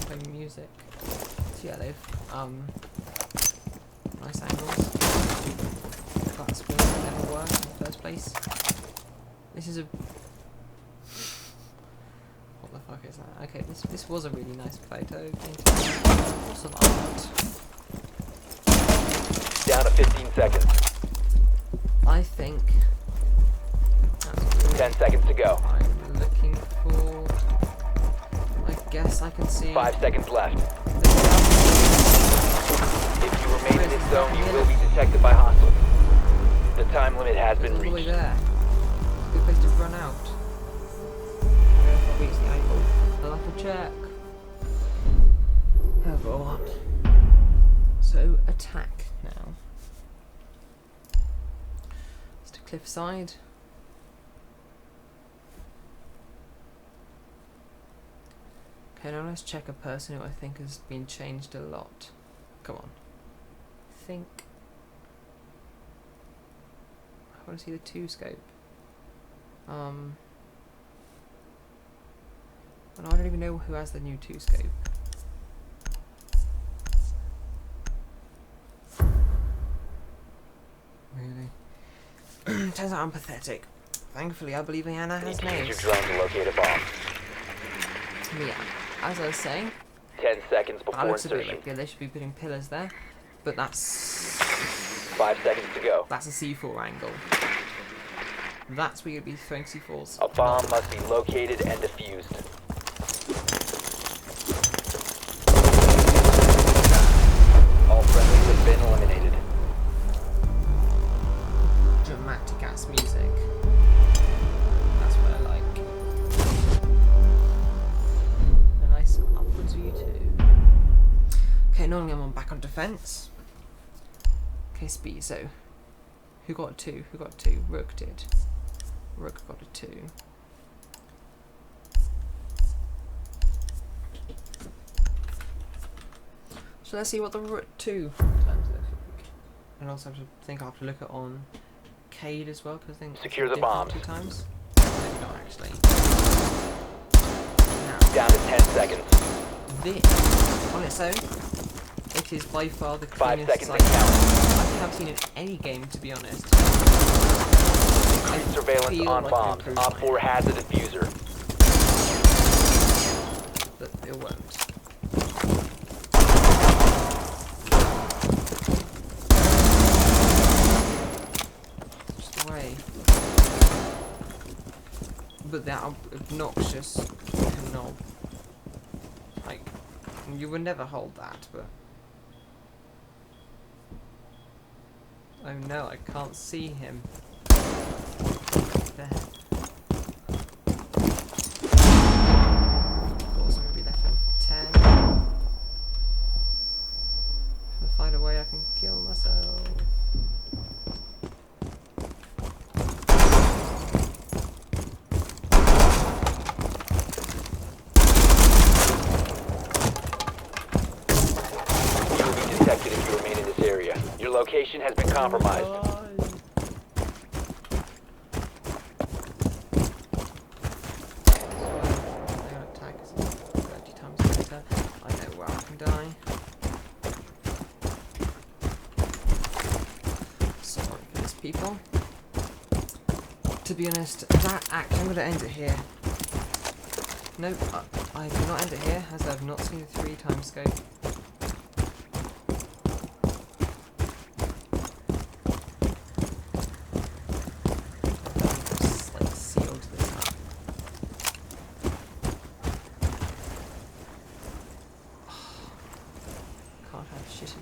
Playing music. So yeah, they've nice angles. That's why it never worked in the first place. This is a what the fuck is that? Okay, this was a really nice photo. Lots of art. Down to 15 seconds. I think that's 10 seconds to go. I'm looking for. I guess I can see. 5 seconds left. the If you remain in this zone, you will be detected by hostiles. The time limit has been all the way reached. there. Good place to run out. If I reach the angle, I'll have to check. Oh god. So attack now. Just to cliffside. Okay, now let's check a person who I think has been changed a lot. Come on. Think. I want to see the 2 scope. And I don't even know who has the new 2 scope. Really? Turns out I'm pathetic. Thankfully, I believe Anna Need has to use your nails. drone to locate a bomb. Yeah, as I was saying, 10 seconds that before looks a bit insertion. like good. They should be putting pillars there, but that's 5 seconds to go. a C4 angle. That's where you'd be throwing C4s. A bomb must be located and defused. All friendlies have been eliminated. Dramatic ass music. That's what I like. A nice upwards view too. Okay, normally I'm back on defense. Okay, speed. So Who got a 2? Who got a 2? Rook did. Rook got a 2. So let's see what the Rook 2 times look like. And also I think I have to look at on Cade as well, because I think Secure it's the different bombs. 2 times. Maybe not actually. Now, Down to 10 seconds. this, on its own, it is by far the 5 cleanest seconds and sight counting. I think I've seen in any game, to be honest. Increased surveillance feel on like bombs. improved Op my 4 has a diffuser. But it won't. Just the way. But that obnoxious knob. Like, you would never hold that, but... Oh no, I can't see him. There. Of course, I'm gonna be left in 10. I'm gonna find a way I can kill myself. You will be detected if you remain in this area. Your location has been compromised. I know where I can die. Sorry for this, people. To be honest, that act, I'm going to end it here. No, I do not end it here, as I've not seen the 3 times scope. Just, like, sealed this up. Can't have shit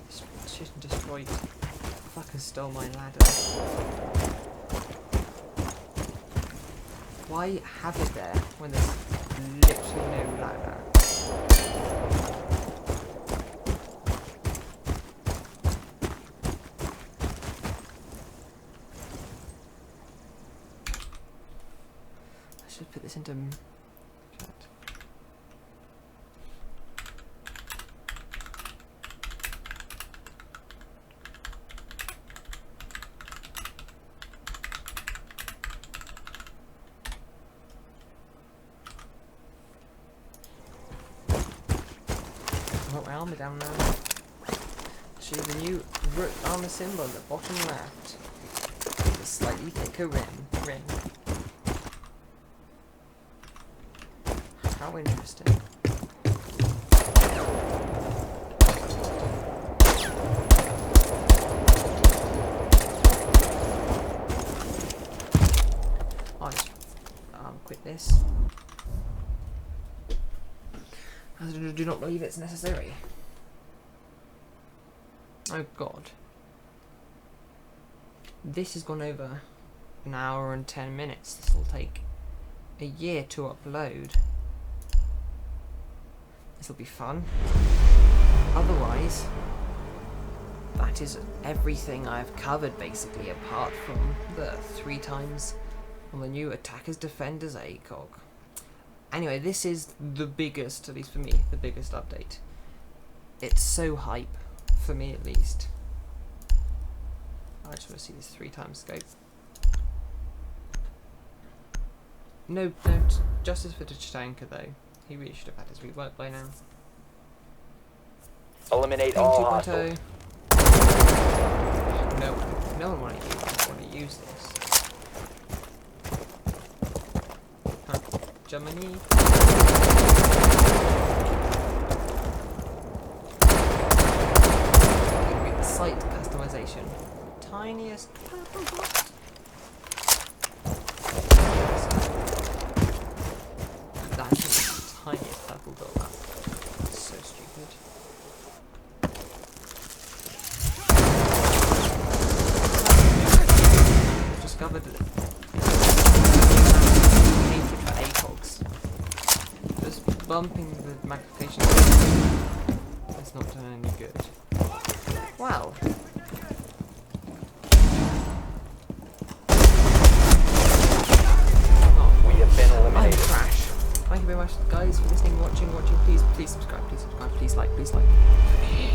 and destroyed. Fucking stole my ladder. Why have it there when there's literally no ladder? I should put this into chat. Got my armor down now. See the new root armor symbol at the bottom left. With a slightly thicker ring. How interesting. I'll just quit this. I do not believe it's necessary. Oh god. This has gone over an hour and 10 minutes. This will take a year to upload. This will be fun. Otherwise, that is everything I've covered basically, apart from the 3 times on the new Attackers Defenders ACOG. Anyway, this is the biggest, at least for me, the biggest update. It's so hype, for me at least. I just want to see this 3 times scope. No, justice for Tachanka though. He really should have had his rework by now. Eliminate Thing all 2.0. hostiles. No one want to use this. Huh. Germany. Site customization. Tiniest purple dot. That is the tiniest purple dot. That's so stupid. I've discovered that hatred for ACOGs. Just bumping the magnification has not done any good. Well, you very much, guys, for listening, watching. Please subscribe, please like.